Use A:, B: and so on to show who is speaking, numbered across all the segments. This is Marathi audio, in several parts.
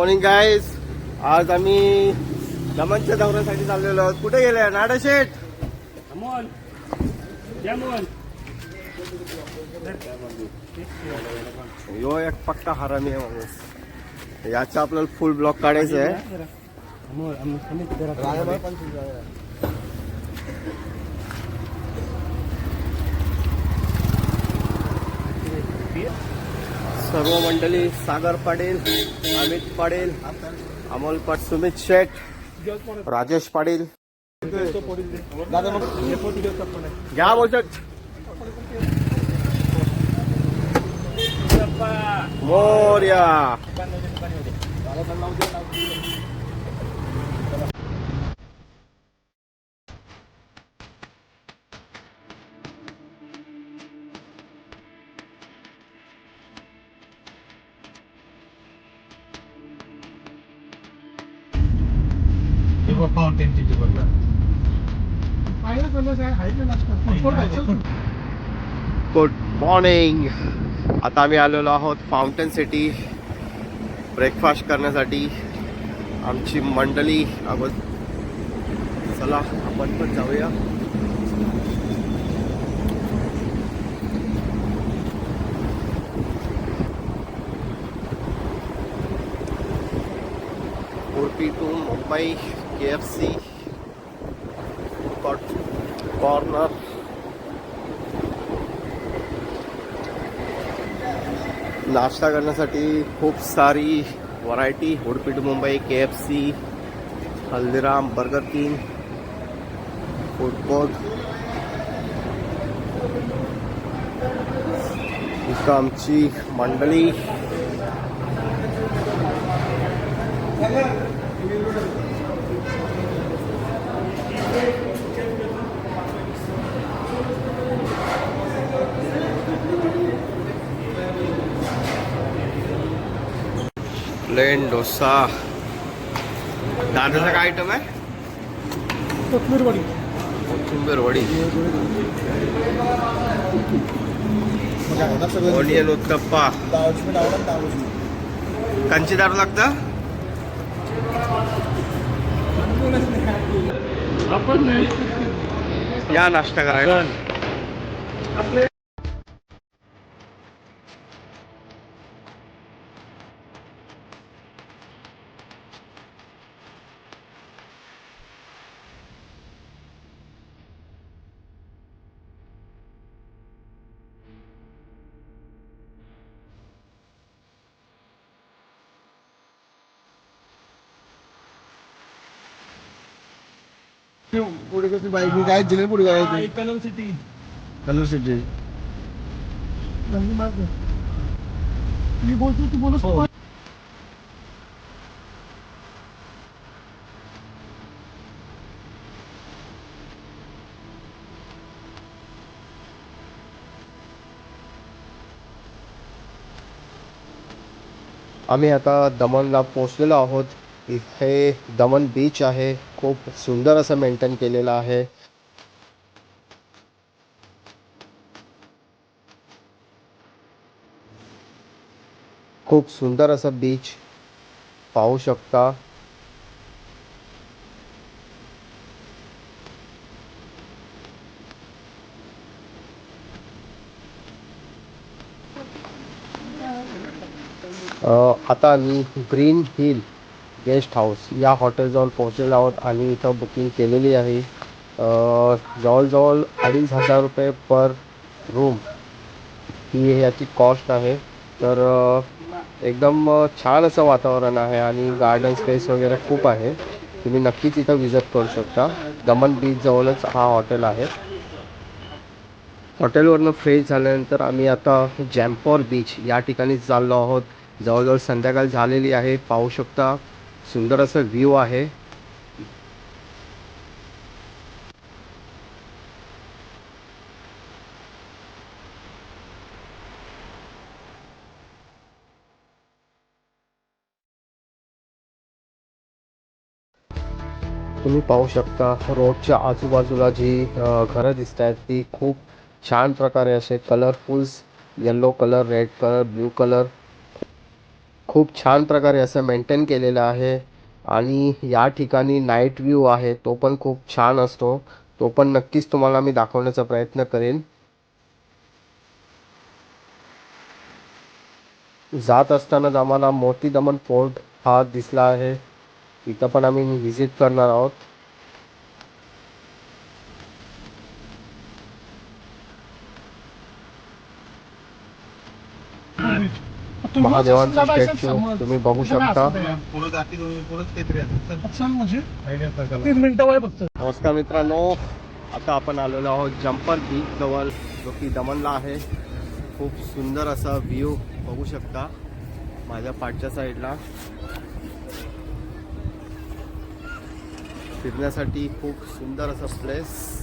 A: Morning guys. आज आम्ही दमनच्या दौऱ्यासाठी चाललेलो आहोत. कुठे गेले नाडा शेठ? यो एक पक्का हरामी आहे माणूस. याचा आपल्याला फुल ब्लॉक काढायचं आहे. सर्व मंडळी, सागर पाटील, अमित पाटील, अमोल पाट, सुमित शेठ, राजेश पाटील, घ्या बोलत मोर्या. Good morning. आता आम्ही आलेलो आहोत फाउंटन सिटी ब्रेकफास्ट करण्यासाठी. आमची मंडळी अगोदर, चला आपण पण जाऊया. Udupi to Mumbai KFC corner. नाश्ता करण्यासाठी खूप सारी variety. Udupi to Mumbai KFC, Haldiram, Burger King, food court. इथं आमची मंडळी. प्लेन डोसा. दादाचा काय आयटम आहे? कोथिंबीर वडी. ओनियन उत्तप्पा. कंची दारू लागतं. या नाश्ता करायला. काय दिले पुढे काय कलर सिटी. मी बोलतो तू बोलत. आम्ही आता दमनला पोहोचलेलो आहोत. इथे दमन बीच आहे. खूप सुंदर असं मेंटेन केलेलं आहे. खूप सुंदर असं बीच पाहू शकता. आता आम्ही ग्रीन हिल गेस्ट हाऊस या हॉटेल जवळ पोहोचलेलो आहोत आणि इथं बुकिंग केलेली आहे. जवळजवळ 2,500 रुपये पर रूम ही याची कॉस्ट आहे. तर एकदम छान असं वातावरण आहे आणि गार्डन स्पेस वगैरे खूप आहे. तुम्ही नक्कीच इथं विजिट करू शकता. दमन बीच जवळच हा हॉटेल आहे. हॉटेलवरनं फ्रेश झाल्यानंतर आम्ही आता जॅम्पॉर बीच या ठिकाणी चाललो आहोत. जवळजवळ संध्याकाळ झालेली आहे. पाहू शकता सुंदर असं व्ह्यू आहे. तुम्ही पाहू शकता रोडच्या आजूबाजूला जी घरं दिसत आहेत ती खूप छान प्रकारे असे colourfuls, yellow colour, red colour, blue colour खूप छान प्रकारे असं मेंटेन केलेलं आहे आणि या ठिकाणी नाईट व्ह्यू आहे तो पण खूप छान असतो. तो पण नक्कीच तुम्हाला मी दाखवण्याचा प्रयत्न करेन. जात असतानाच आम्हाला मोती दमन फोर्ट हा दिसला आहे. इथं पण आम्ही व्हिजिट करणार आहोत. महादेवांचं स्टॅच्यू तुम्ही बघू शकता. नमस्कार मित्रांनो, आता आपण आलेलो आहोत जंपर बीच जवळ, जो की दमनला आहे. खूप सुंदर असा व्ह्यू बघू शकता माझ्या पाठच्या साईडला. फिरण्यासाठी खूप सुंदर असं प्लेस.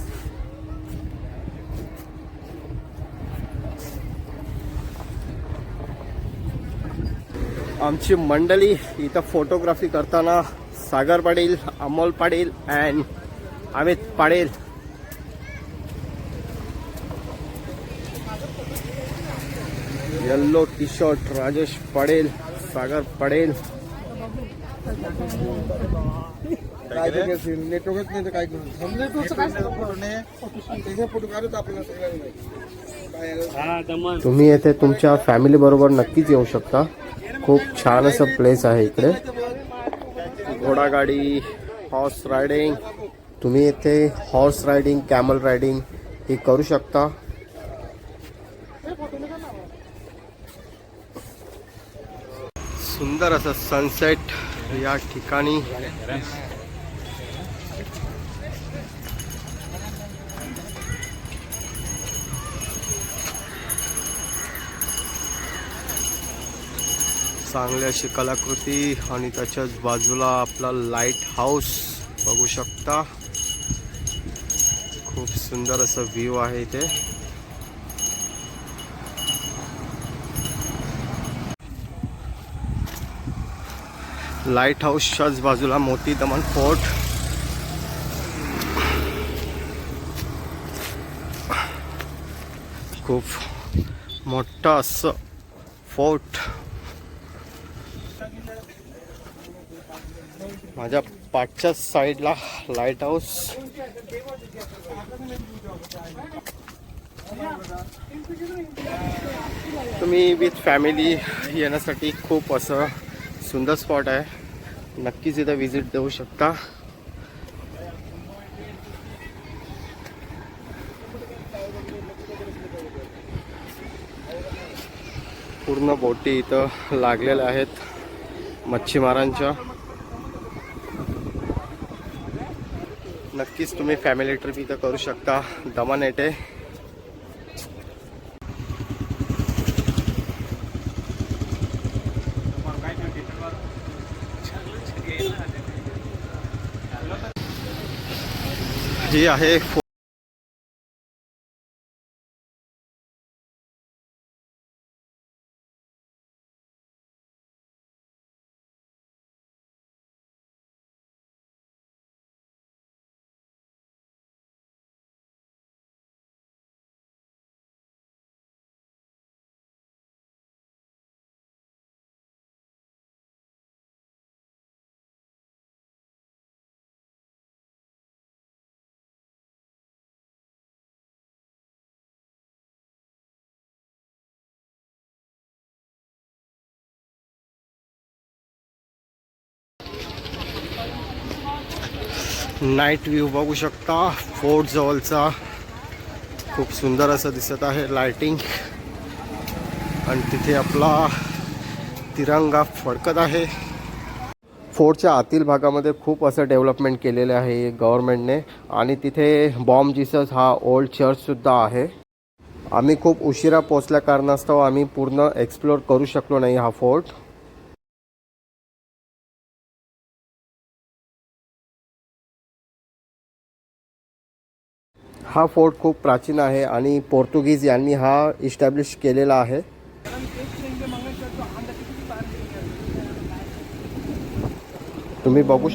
A: आमची मंडळी इथं फोटोग्राफी करताना Sagar Patil, Amol Patil and Amit Patil. Yellow T shirt Rajesh Patil, Sagar Patil. नेटवर्कच नाही तर काय करू. तुम्ही येथे तुमच्या फॅमिली बरोबर नक्कीच येऊ शकता. खूप छान असं प्लेस आहे इकडे. घोडागाडी, हॉर्स रायडिंग, तुम्ही येथे हॉर्स रायडिंग, कॅमल रायडिंग हे करू शकता. सुंदर असं सनसेट या ठिकाणी. चांगली अशी कलाकृती आणि त्याच्याच बाजूला आपला लाईट हाऊस बघू शकता. खूप सुंदर असं व्ह्यू आहे इथे. लाईट हाऊसच्याच बाजूला मोती दमन फोर्ट. खूप मोठा असं फोर्ट. माझ्या पाठच्या साईडला लाईट हाऊस. तुम्ही विथ फॅमिली येण्यासाठी खूप असं सुंदर स्पॉट आहे. नक्कीच इथं विजिट देऊ शकता. पूर्ण बोटी इथं लागलेल्या आहेत मच्छीमारांच्या. नक्कीच तुम्ही फॅमिली ट्रिप इथं करू शकता दमन येथे. जी आहे नाईट व्ह्यू बघू शकता फोर्ट जवळचा. खूप सुंदर असं दिसत आहे लाइटिंग. आणि तिथे आपला तिरंगा फडकत आहे. फोर्टच्या आतील भागामध्ये खूप असं डेव्हलपमेंट केलेले आहे गव्हर्नमेंटने. आणि तिथे बॉम्ब जीसस हा ओल्ड चर्च सुद्धा आहे. आम्ही खूप उशिरा पोहोचल्या कारणास्तव आम्ही पूर्ण एक्सप्लोर करू शकलो नाही हा फोर्ट. हा फोर्ट खूप प्राचीन आहे आणि पोर्तुगीज यांनी हा इस्टॅब्लिश केलेला आहे. तुम्ही बघू